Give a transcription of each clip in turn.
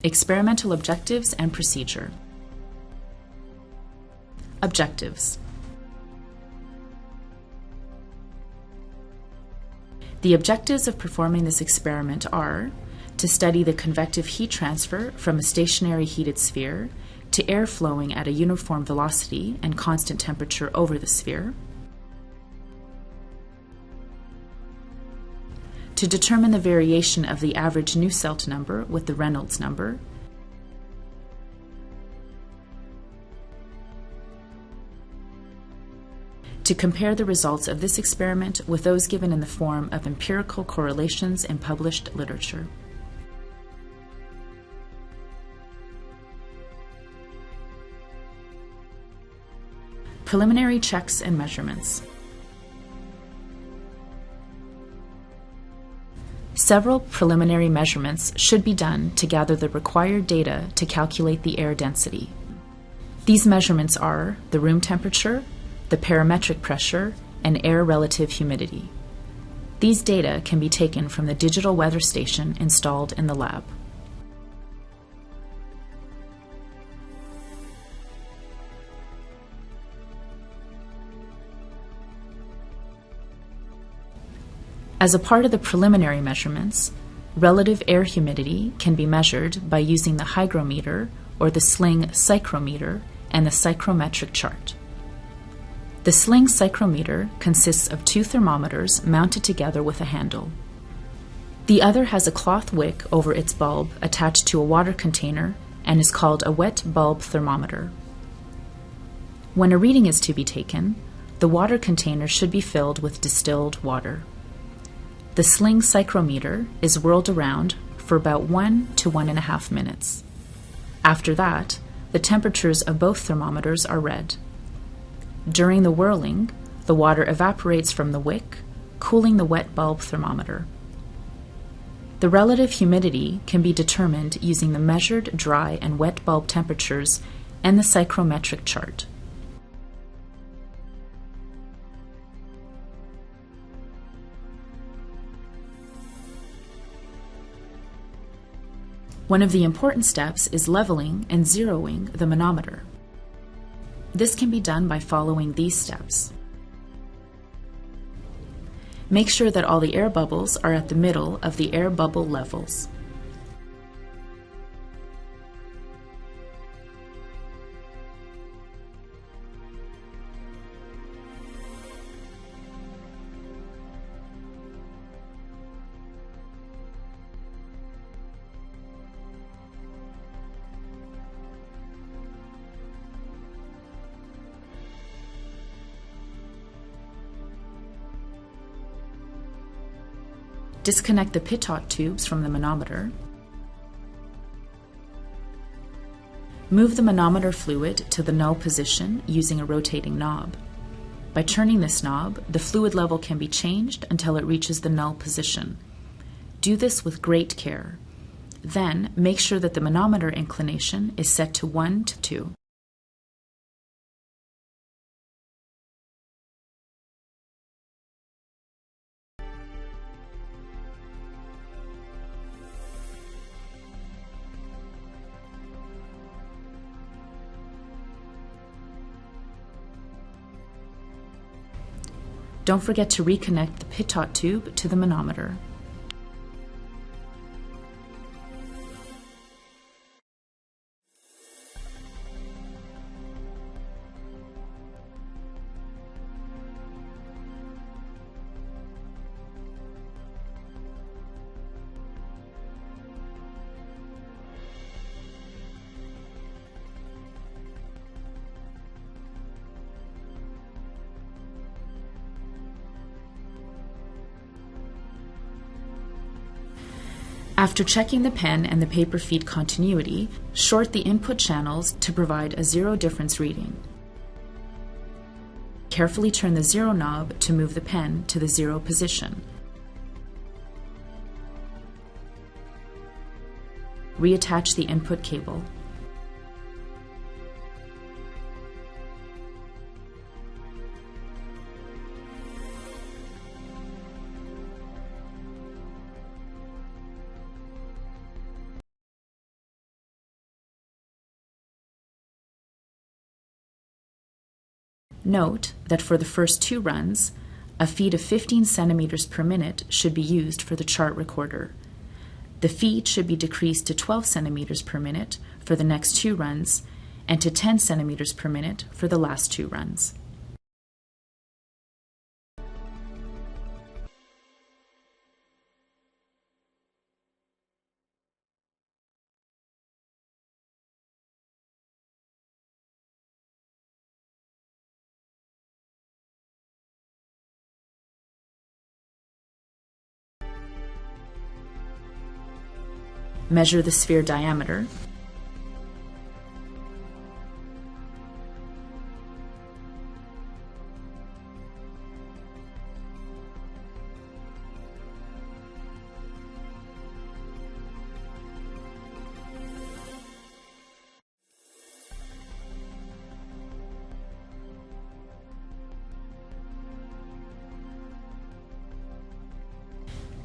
Experimental Objectives and Procedure. Objectives. The objectives of performing this experiment are to study the convective heat transfer from a stationary heated sphere to air flowing at a uniform velocity and constant temperature over the sphere, to determine the variation of the average Nusselt number with the Reynolds number, to compare the results of this experiment with those given in the form of empirical correlations in published literature. Preliminary checks and measurements. Several preliminary measurements should be done to gather the required data to calculate the air density. These measurements are the room temperature, the parametric pressure, and air relative humidity. These data can be taken from the digital weather station installed in the lab. As a part of the preliminary measurements, relative air humidity can be measured by using the hygrometer or the sling psychrometer and the psychrometric chart. The sling psychrometer consists of two thermometers mounted together with a handle. The other has a cloth wick over its bulb attached to a water container and is called a wet bulb thermometer. When a reading is to be taken, the water container should be filled with distilled water. The sling psychrometer is whirled around for about 1 to 1.5 minutes. After that, the temperatures of both thermometers are read. During the whirling, the water evaporates from the wick, cooling the wet bulb thermometer. The relative humidity can be determined using the measured dry and wet bulb temperatures and the psychrometric chart. One of the important steps is leveling and zeroing the manometer. This can be done by following these steps. Make sure that all the air bubbles are at the middle of the air bubble levels. Disconnect the pitot tubes from the manometer. Move the manometer fluid to the null position using a rotating knob. By turning this knob, the fluid level can be changed until it reaches the null position. Do this with great care. Then, make sure that the manometer inclination is set to 1 to 2. Don't forget to reconnect the pitot tube to the manometer. After checking the pen and the paper feed continuity, short the input channels to provide a zero difference reading. Carefully turn the zero knob to move the pen to the zero position. Reattach the input cable. Note that for the first 2 runs, a feed of 15 centimeters per minute should be used for the chart recorder. The feed should be decreased to 12 centimeters per minute for the next 2 runs and to 10 centimeters per minute for the last 2 runs. Measure the sphere diameter.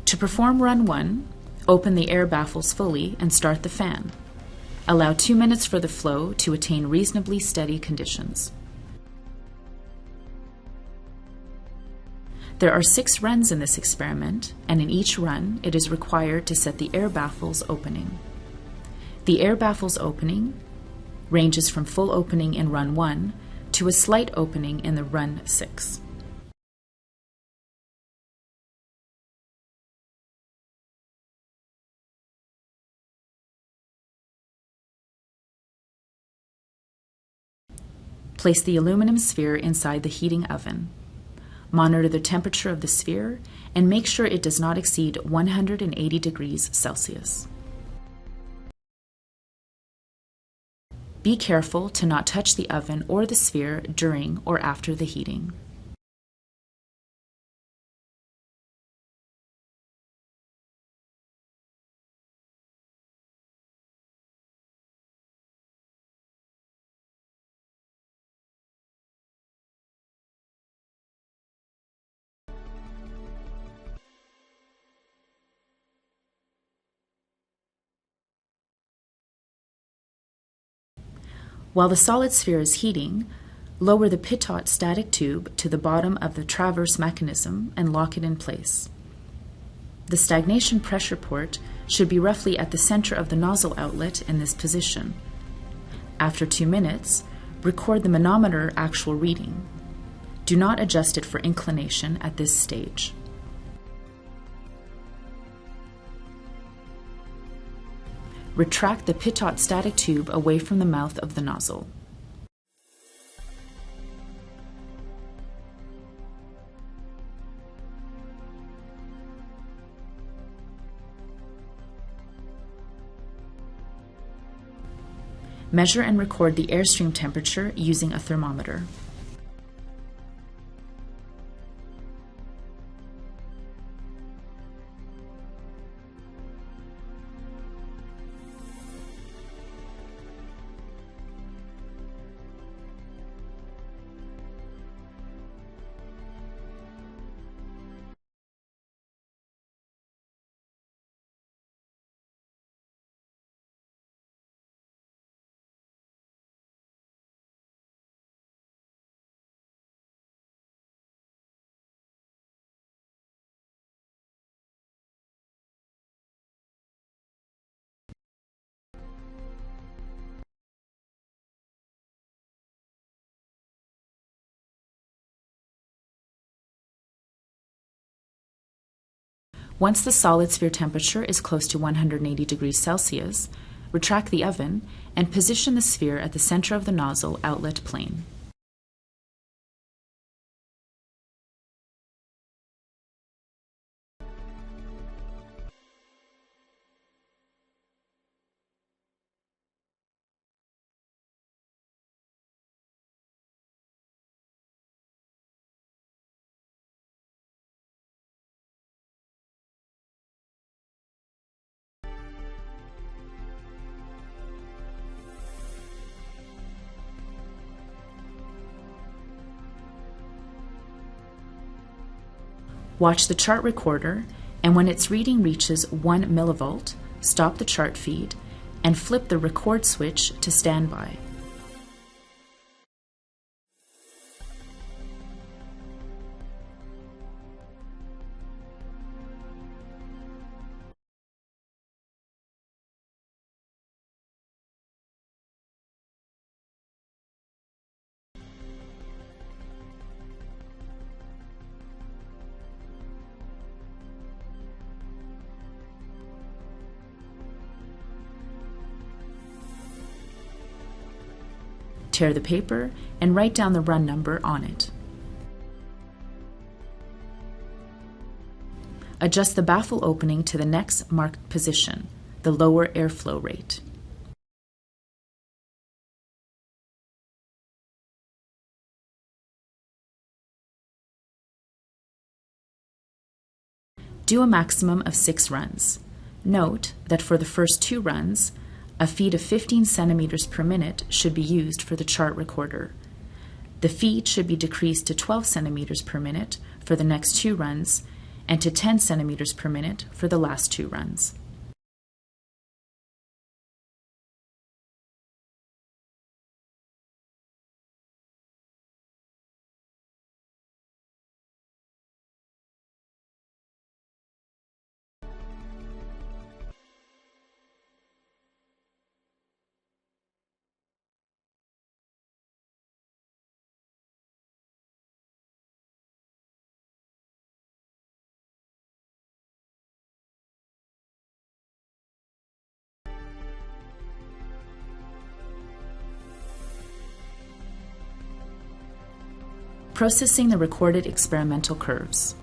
To perform run 1, open the air baffles fully and start the fan. Allow 2 minutes for the flow to attain reasonably steady conditions. There are 6 runs in this experiment, and in each run it is required to set the air baffles opening. The air baffles opening ranges from full opening in run 1 to a slight opening in the run 6. Place the aluminum sphere inside the heating oven. Monitor the temperature of the sphere and make sure it does not exceed 180 degrees Celsius. Be careful to not touch the oven or the sphere during or after the heating. While the solid sphere is heating, lower the pitot static tube to the bottom of the traverse mechanism and lock it in place. The stagnation pressure port should be roughly at the center of the nozzle outlet in this position. After 2 minutes, record the manometer actual reading. Do not adjust it for inclination at this stage. Retract the pitot static tube away from the mouth of the nozzle. Measure and record the airstream temperature using a thermometer. Once the solid sphere temperature is close to 180 degrees Celsius, retract the oven and position the sphere at the center of the nozzle outlet plane. Watch the chart recorder, and when its reading reaches 1 millivolt, stop the chart feed and flip the record switch to standby. Tear the paper and write down the run number on it. Adjust the baffle opening to the next marked position, the lower airflow rate. Do a maximum of 6 runs. Note that for the first 2 runs, a feed of 15 centimeters per minute should be used for the chart recorder. The feed should be decreased to 12 centimeters per minute for the next 2 runs and to 10 centimeters per minute for the last 2 runs. Processing the recorded experimental curves.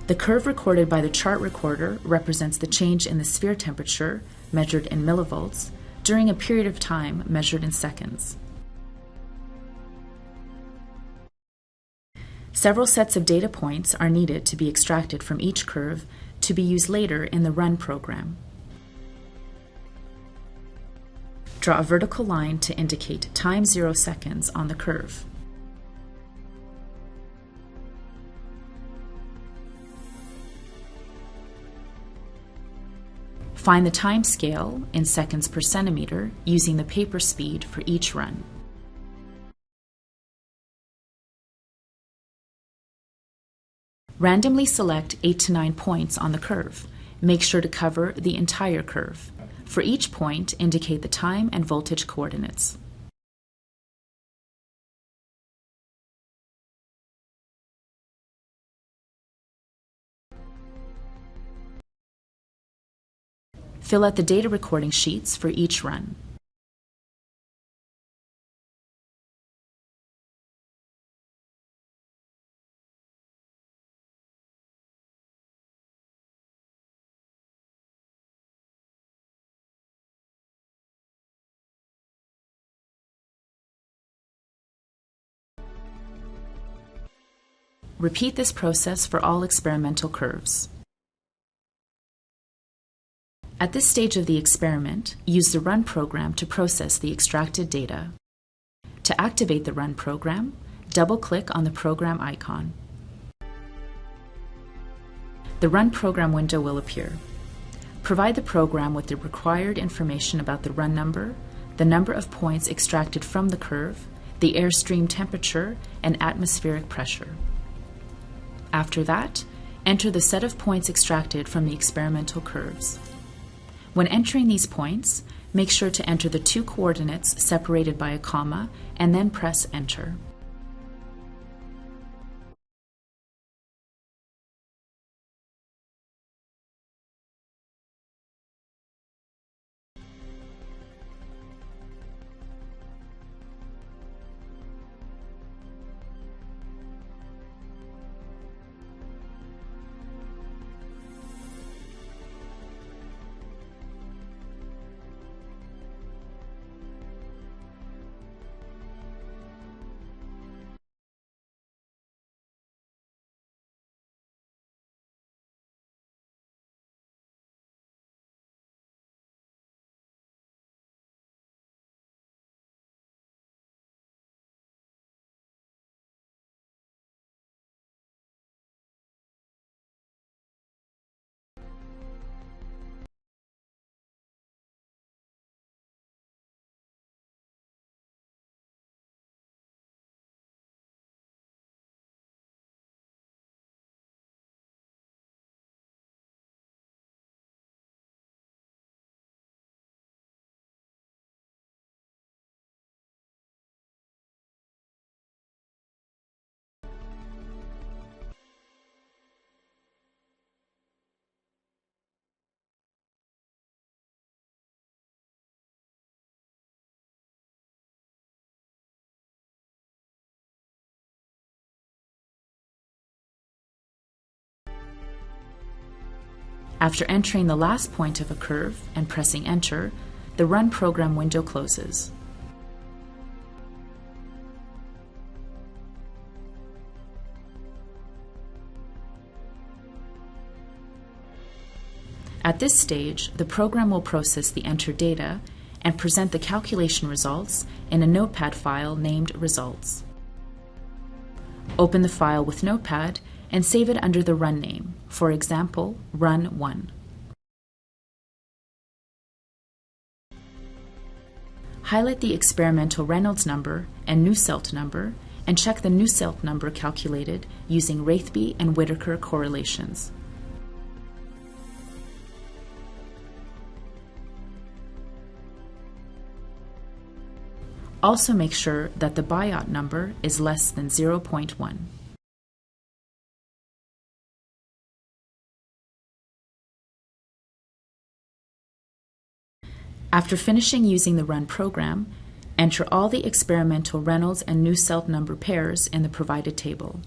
The curve recorded by the chart recorder represents the change in the sphere temperature, measured in millivolts, during a period of time measured in seconds. Several sets of data points are needed to be extracted from each curve to be used later in the run program. Draw a vertical line to indicate time 0 seconds on the curve. Find the time scale in seconds per centimeter using the paper speed for each run. Randomly select 8 to 9 points on the curve. Make sure to cover the entire curve. For each point, indicate the time and voltage coordinates. Fill out the data recording sheets for each run. Repeat this process for all experimental curves. At this stage of the experiment, use the run program to process the extracted data. To activate the run program, double-click on the program icon. The run program window will appear. Provide the program with the required information about the run number, the number of points extracted from the curve, the airstream temperature, and atmospheric pressure. After that, enter the set of points extracted from the experimental curves. When entering these points, make sure to enter the 2 coordinates separated by a comma and then press Enter. After entering the last point of a curve and pressing Enter, the Run Program window closes. At this stage, the program will process the entered data and present the calculation results in a Notepad file named Results. Open the file with Notepad and save it under the run name, for example, Run 1. Highlight the experimental Reynolds number and Nusselt number and check the Nusselt number calculated using Raithby and Whittaker correlations. Also make sure that the Biot number is less than 0.1. After finishing using the Run program, enter all the experimental Reynolds and Nusselt number pairs in the provided table.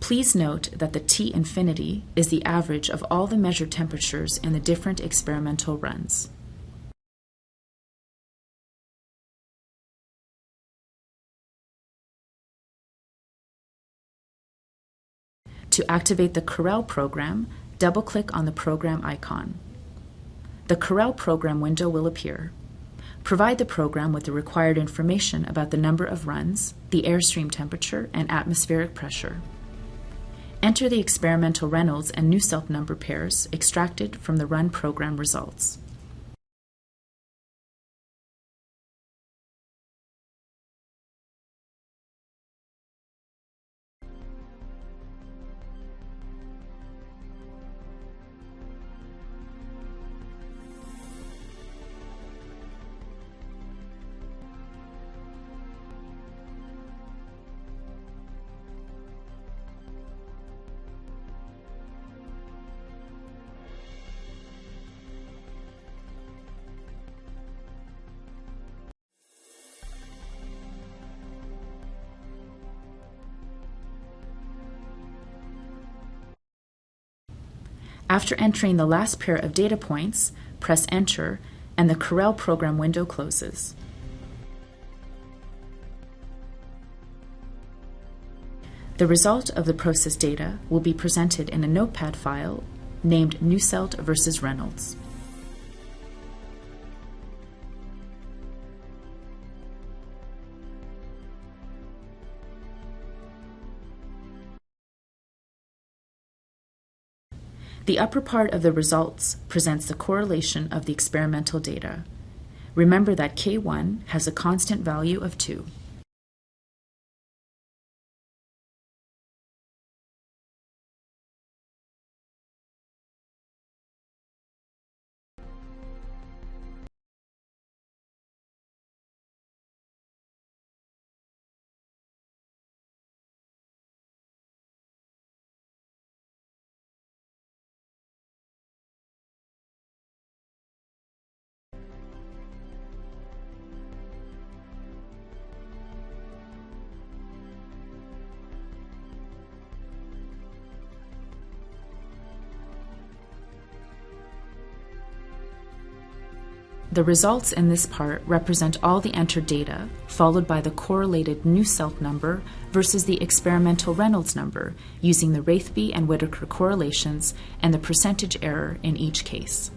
Please note that the T infinity is the average of all the measured temperatures in the different experimental runs. To activate the Corel program, double-click on the program icon. The Corel program window will appear. Provide the program with the required information about the number of runs, the airstream temperature, and atmospheric pressure. Enter the experimental Reynolds and Nusselt number pairs extracted from the Run program results. After entering the last pair of data points, press Enter and the Corel program window closes. The result of the processed data will be presented in a Notepad file named Nusselt versus Reynolds. The upper part of the results presents the correlation of the experimental data. Remember that K1 has a constant value of 2. The results in this part represent all the entered data, followed by the correlated Nusselt number versus the experimental Reynolds number using the Raithby and Whittaker correlations and the percentage error in each case.